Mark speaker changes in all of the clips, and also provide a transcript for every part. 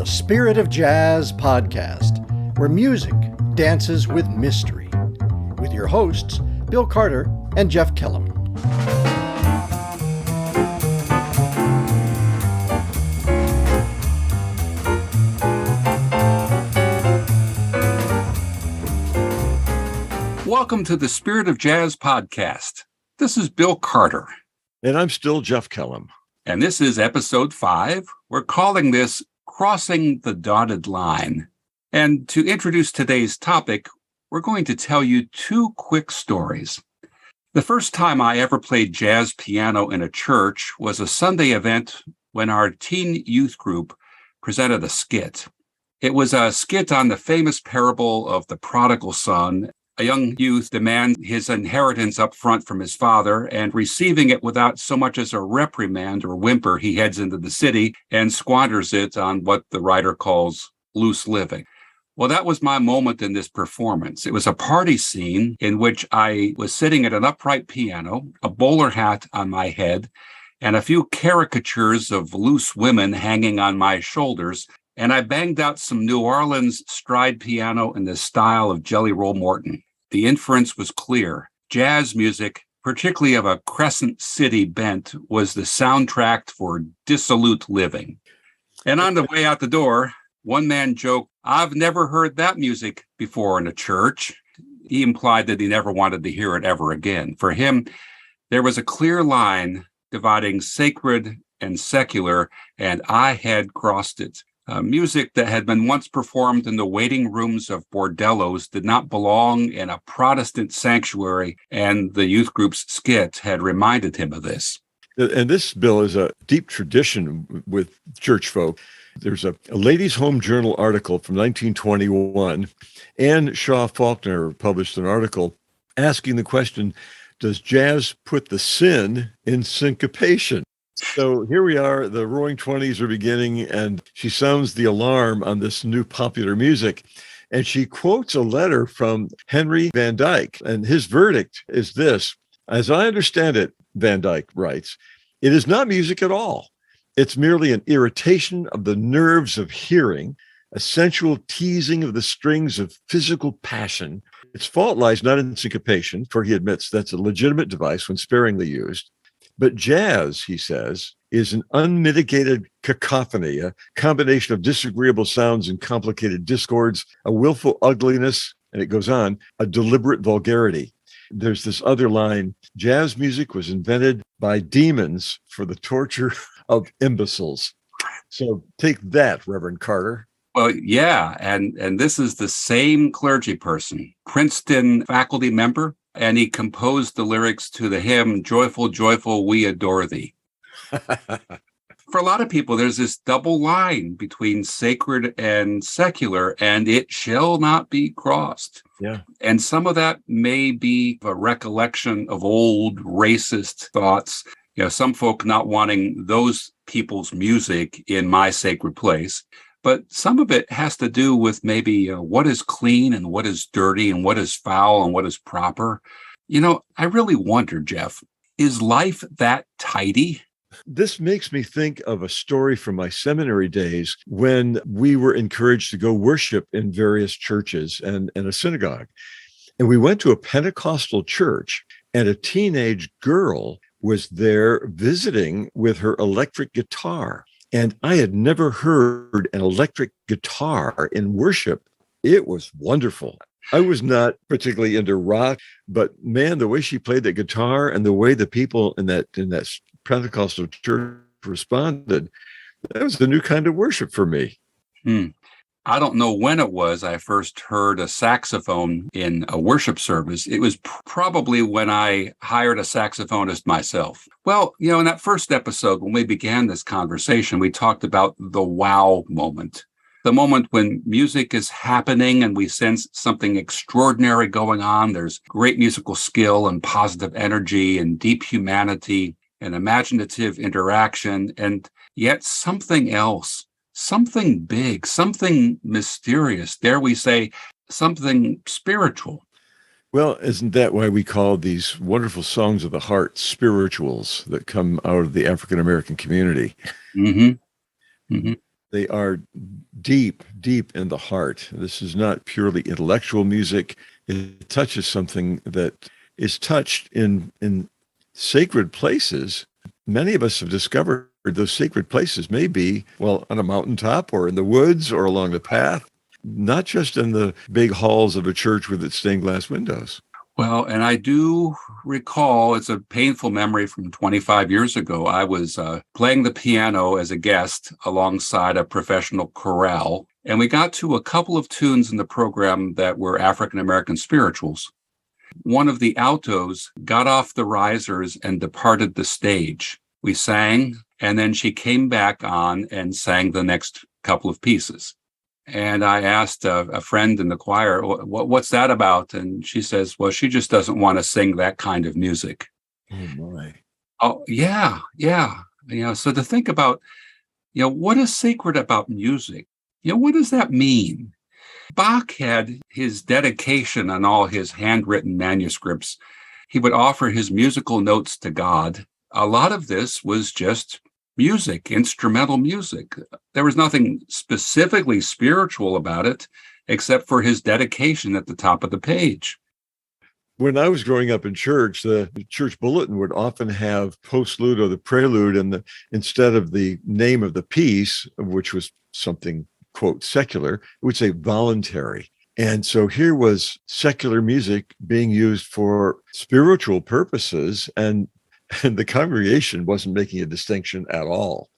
Speaker 1: the Spirit of Jazz podcast, where music dances with mystery, with your hosts, Bill Carter and Jeff Kellum.
Speaker 2: Welcome to the Spirit of Jazz podcast. This is Bill Carter.
Speaker 3: And I'm still Jeff Kellum.
Speaker 2: And this is episode 5. We're calling this Crossing the Dotted Line. And to introduce today's topic, we're going to tell you 2 quick stories. The first time I ever played jazz piano in a church was a Sunday event when our teen youth group presented a skit. It was a skit on the famous parable of the prodigal son. A young youth demands his inheritance up front from his father, and receiving it without so much as a reprimand or whimper, he heads into the city and squanders it on what the writer calls loose living. Well, that was my moment in this performance. It was a party scene in which I was sitting at an upright piano, a bowler hat on my head, and a few caricatures of loose women hanging on my shoulders. And I banged out some New Orleans stride piano in the style of Jelly Roll Morton. The inference was clear. Jazz music, particularly of a Crescent City bent, was the soundtrack for dissolute living. And on the way out the door, one man joked, "I've never heard that music before in a church." He implied that he never wanted to hear it ever again. For him, there was a clear line dividing sacred and secular, and I had crossed it. Music that had been once performed in the waiting rooms of bordellos did not belong in a Protestant sanctuary, and the youth group's skit had reminded him of this.
Speaker 3: And this, Bill, is a deep tradition with church folk. There's a Ladies' Home Journal article from 1921. Anne Shaw Faulkner published an article asking the question, does jazz put the sin in syncopation? So here we are, the Roaring Twenties are beginning, and she sounds the alarm on this new popular music. And she quotes a letter from Henry Van Dyke, and his verdict is this: as I understand it, Van Dyke writes, it is not music at all. It's merely an irritation of the nerves of hearing, a sensual teasing of the strings of physical passion. Its fault lies not in syncopation, for he admits that's a legitimate device when sparingly used. But jazz, he says, is an unmitigated cacophony, a combination of disagreeable sounds and complicated discords, a willful ugliness, and it goes on, a deliberate vulgarity. There's this other line, jazz music was invented by demons for the torture of imbeciles. So take that, Reverend Carter.
Speaker 2: Well, yeah, and this is the same clergy person, Princeton faculty member, and he composed the lyrics to the hymn, Joyful, Joyful, We Adore Thee. For a lot of people, there's this double line between sacred and secular, and it shall not be crossed.
Speaker 3: Yeah.
Speaker 2: And some of that may be a recollection of old racist thoughts. You know, some folk not wanting those people's music in my sacred place. But some of it has to do with maybe what is clean and what is dirty and what is foul and what is proper. You know, I really wonder, Jeff, is life that tidy?
Speaker 3: This makes me think of a story from my seminary days when we were encouraged to go worship in various churches and a synagogue. And we went to a Pentecostal church, and a teenage girl was there visiting with her electric guitar. And I had never heard an electric guitar in worship. It was wonderful. I was not particularly into rock, but man, the way she played the guitar and the way the people in that Pentecostal church responded, that was the new kind of worship for me.
Speaker 2: I don't know when it was I first heard a saxophone in a worship service. It was probably when I hired a saxophonist myself. Well, you know, in that first episode, when we began this conversation, we talked about the wow moment, the moment when music is happening and we sense something extraordinary going on. There's great musical skill and positive energy and deep humanity and imaginative interaction, and yet something else. Something big, something mysterious. Dare we say something spiritual?
Speaker 3: Well, isn't that why we call these wonderful songs of the heart spirituals that come out of the African American community?
Speaker 2: Mm-hmm. Mm-hmm.
Speaker 3: They are deep, deep in the heart. This is not purely intellectual music. It touches something that is touched in sacred places. Many of us have discovered those sacred places may be, well, on a mountaintop or in the woods or along the path, not just in the big halls of a church with its stained glass windows.
Speaker 2: Well, and I do recall, it's a painful memory from 25 years ago. I was playing the piano as a guest alongside a professional chorale, and we got to a couple of tunes in the program that were African-American spirituals. One of the altos got off the risers and departed the stage. We sang, and then she came back on and sang the next couple of pieces. And I asked a friend in the choir, what's that about? And she says, well, she just doesn't want to sing that kind of music.
Speaker 3: Oh, my.
Speaker 2: Oh, yeah. So to think about, what is sacred about music? What does that mean? Bach had his dedication on all his handwritten manuscripts. He would offer his musical notes to God. A lot of this was just music, instrumental music. There was nothing specifically spiritual about it, except for his dedication at the top of the page.
Speaker 3: When I was growing up in church, the church bulletin would often have postlude or the prelude, and instead of the name of the piece, which was something, quote, secular, it would say voluntary. And so here was secular music being used for spiritual purposes, and the congregation wasn't making a distinction at all.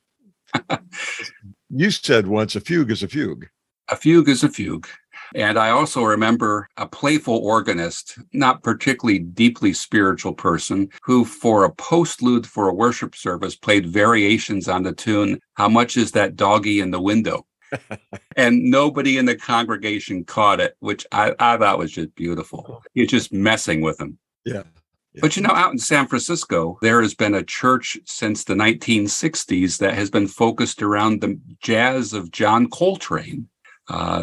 Speaker 3: You said once, a fugue is a fugue.
Speaker 2: A fugue is a fugue. And I also remember a playful organist, not particularly deeply spiritual person, who for a postlude for a worship service played variations on the tune, "How Much Is That Doggy in the Window?" And nobody in the congregation caught it, which I thought was just beautiful. You're just messing with them.
Speaker 3: Yeah.
Speaker 2: But out in San Francisco, there has been a church since the 1960s that has been focused around the jazz of John Coltrane.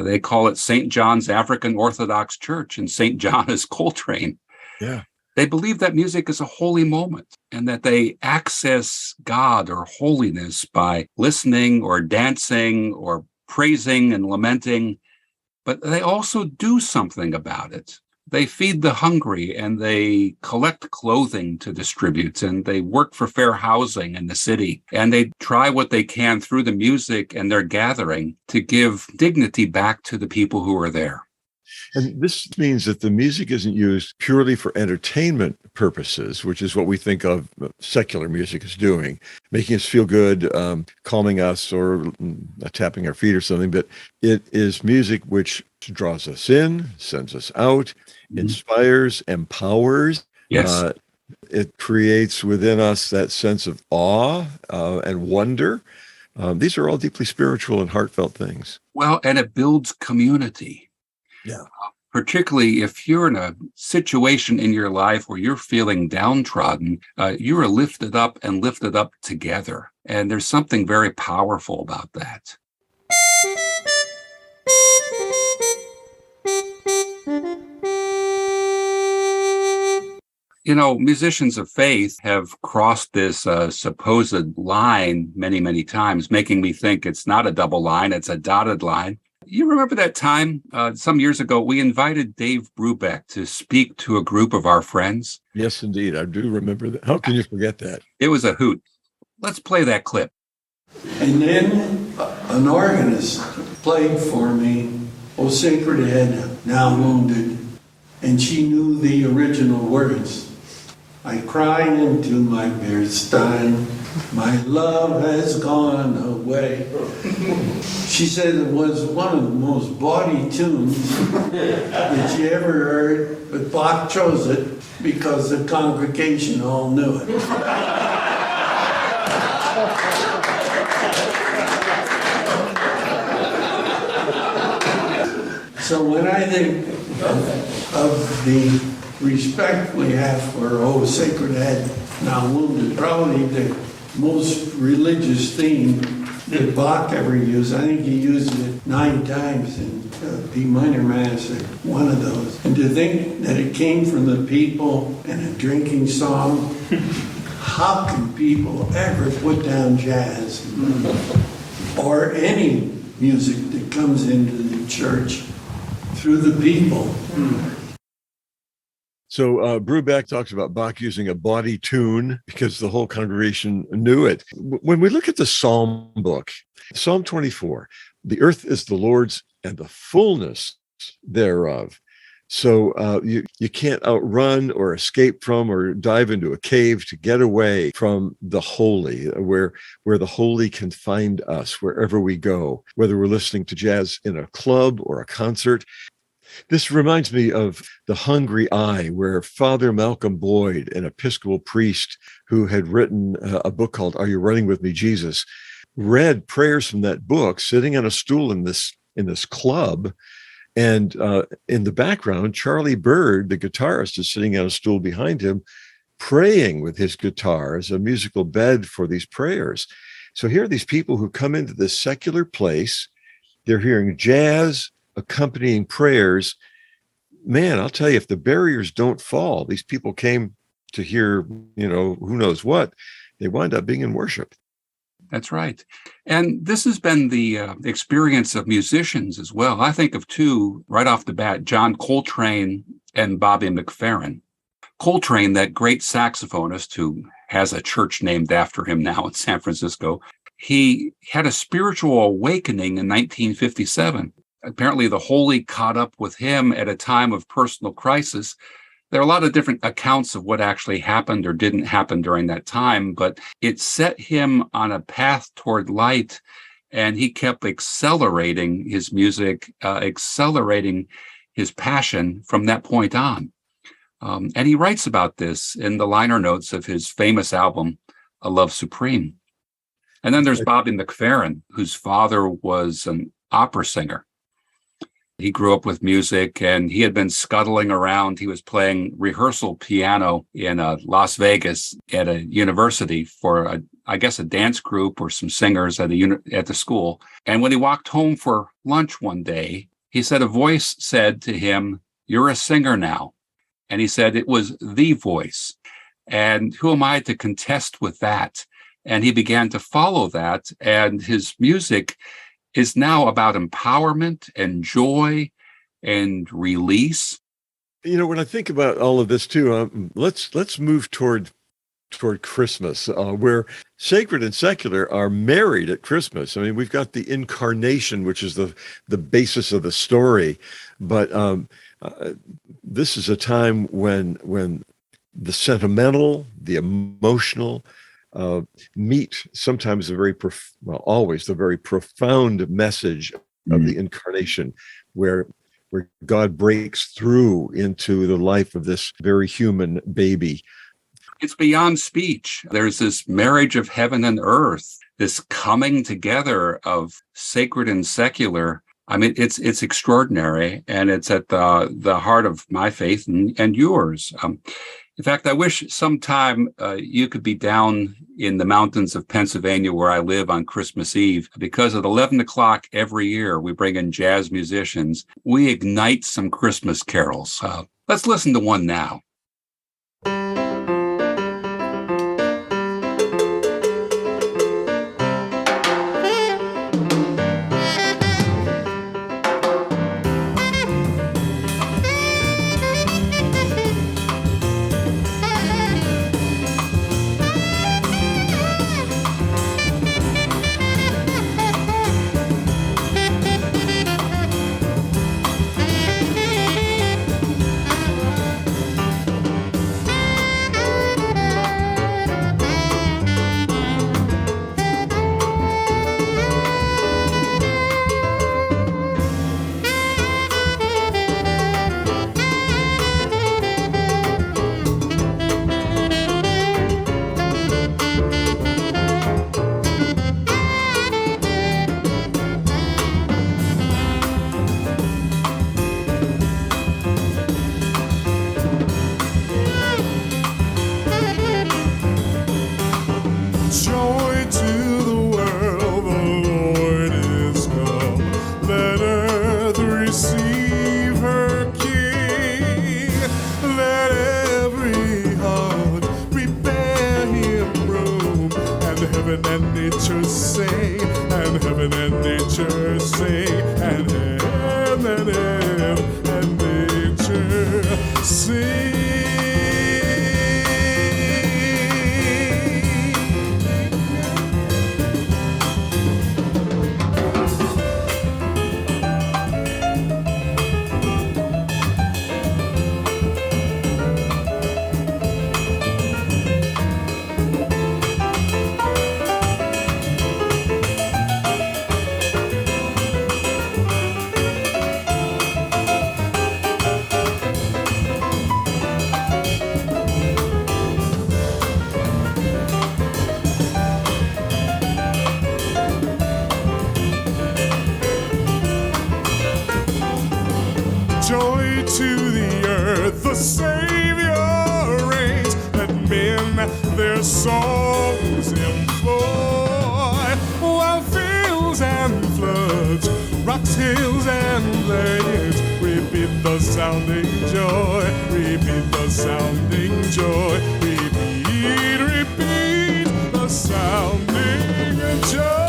Speaker 2: They call it St. John's African Orthodox Church, and St. John is Coltrane.
Speaker 3: Yeah.
Speaker 2: They believe that music is a holy moment and that they access God or holiness by listening or dancing or praising and lamenting, but they also do something about it. They feed the hungry, and they collect clothing to distribute, and they work for fair housing in the city, and they try what they can through the music and their gathering to give dignity back to the people who are there.
Speaker 3: And this means that the music isn't used purely for entertainment purposes, which is what we think of secular music as doing, making us feel good, calming us, or tapping our feet or something. But it is music which draws us in, sends us out, inspires, empowers.
Speaker 2: Yes.
Speaker 3: It creates within us that sense of awe and wonder. These are all deeply spiritual and heartfelt things.
Speaker 2: Well, and it builds community.
Speaker 3: Yeah.
Speaker 2: Particularly if you're in a situation in your life where you're feeling downtrodden, you are lifted up and lifted up together. And there's something very powerful about that. Musicians of faith have crossed this supposed line many, many times, making me think it's not a double line, it's a dotted line. You remember that time some years ago, we invited Dave Brubeck to speak to a group of our friends?
Speaker 3: Yes, indeed. I do remember that. How can you forget that?
Speaker 2: It was a hoot. Let's play that clip.
Speaker 4: And then an organist played for me, "O Sacred Head, Now Wounded," and she knew the original words. "I cry into my bearstein, my love has gone away." She said it was one of the most bawdy tunes that you ever heard, but Bach chose it because the congregation all knew it. So when I think of the respect we have for "O Sacred Head, Now Wounded," probably the most religious theme that Bach ever used. I think he used it 9 times in B minor Mass, or one of those. And to think that it came from the people in a drinking song, how can people ever put down jazz? or any music that comes into the church through the people.
Speaker 3: So Brubeck talks about Bach using a body tune because the whole congregation knew it. When we look at the Psalm book, Psalm 24, the earth is the Lord's and the fullness thereof. So you can't outrun or escape from or dive into a cave to get away from the holy, where the holy can find us wherever we go, whether we're listening to jazz in a club or a concert. This reminds me of The Hungry Eye, where Father Malcolm Boyd, an Episcopal priest who had written a book called Are You Running With Me, Jesus?, read prayers from that book sitting on a stool in this club. And in the background, Charlie Bird, the guitarist, is sitting on a stool behind him, praying with his guitar as a musical bed for these prayers. So here are these people who come into this secular place. They're hearing jazz accompanying prayers. Man, I'll tell you, if the barriers don't fall, these people came to hear, who knows what, they wind up being in worship.
Speaker 2: That's right. And this has been the experience of musicians as well. I think of two right off the bat, John Coltrane and Bobby McFerrin. Coltrane, that great saxophonist who has a church named after him now in San Francisco, he had a spiritual awakening in 1957. Apparently, the holy caught up with him at a time of personal crisis. There are a lot of different accounts of what actually happened or didn't happen during that time, but it set him on a path toward light, and he kept accelerating his music, accelerating his passion from that point on. And he writes about this in the liner notes of his famous album, A Love Supreme. And then there's Bobby McFerrin, whose father was an opera singer. He grew up with music, and he had been scuttling around. He was playing rehearsal piano in Las Vegas at a university for, a dance group or some singers at the school. And when he walked home for lunch one day, he said a voice said to him, "You're a singer now." And he said it was the voice. And who am I to contest with that? And he began to follow that, and his music is now about empowerment and joy and release.
Speaker 3: When I think about all of this too, let's move toward Christmas, where sacred and secular are married at Christmas. I mean, we've got the incarnation, which is the basis of the story, but this is a time when the sentimental, the emotional, meet sometimes always the very profound message of the incarnation, where God breaks through into the life of this very human baby.
Speaker 2: It's beyond speech. There's this marriage of heaven and earth, this coming together of sacred and secular. I mean, it's extraordinary, and it's at the heart of my faith and yours. In fact, I wish sometime you could be down in the mountains of Pennsylvania where I live on Christmas Eve, because at 11 o'clock every year, we bring in jazz musicians. We ignite some Christmas carols. Let's listen to one now.
Speaker 5: nature sing, and heaven and nature sing, and heaven and nature sing. Joy to the earth, the Savior reigns. Let men their songs employ, while fields and floods, rocks, hills, and plains repeat the sounding joy, repeat the sounding joy, repeat the sounding joy.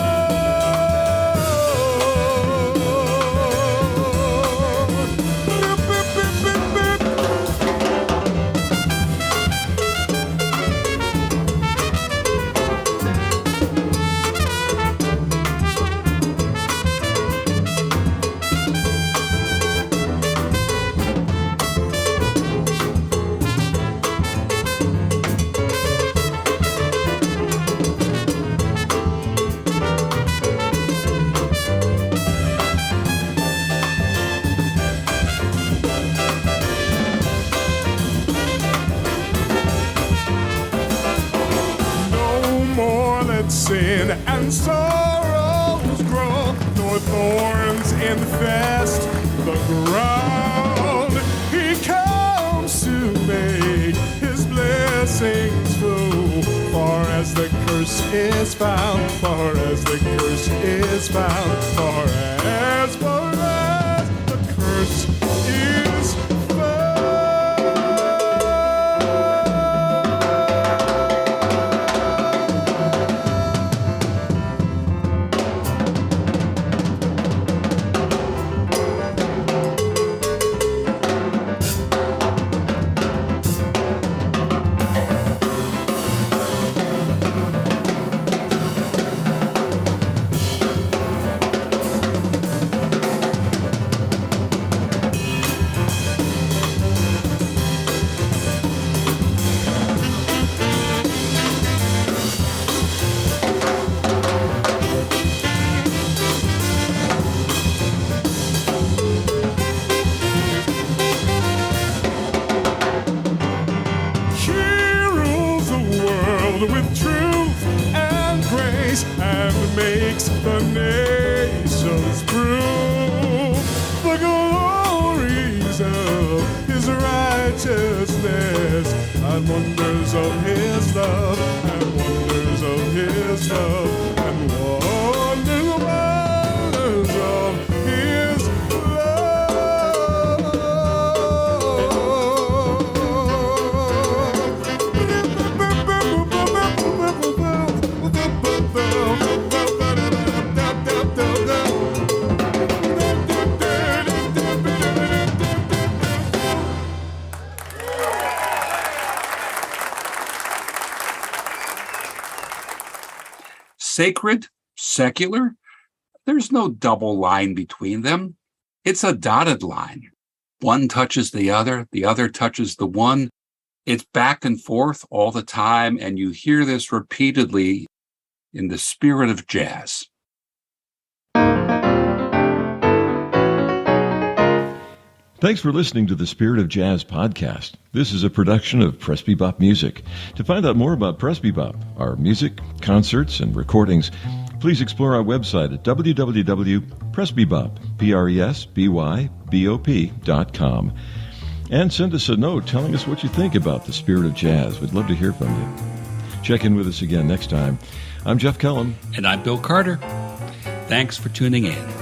Speaker 5: Sin and sorrows grow, nor thorns infest the ground. He comes to make his blessings flow, far as the curse is found, far as the curse is found, far as the curse is found. With truth and grace, and makes the nations prove the glories of his righteousness, and wonders of his love, and wonders of his love, and wonders of his
Speaker 2: Sacred, secular, there's no double line between them. It's a dotted line. One touches the other touches the one. It's back and forth all the time, and you hear this repeatedly in the spirit of jazz.
Speaker 3: Thanks for listening to the Spirit of Jazz podcast. This is a production of Presbybop Music. To find out more about Presbybop, our music, concerts, and recordings, please explore our website at www.presbybop.com. And send us a note telling us what you think about the Spirit of Jazz. We'd love to hear from you. Check in with us again next time. I'm Jeff Kellum.
Speaker 2: And I'm Bill Carter. Thanks for tuning in.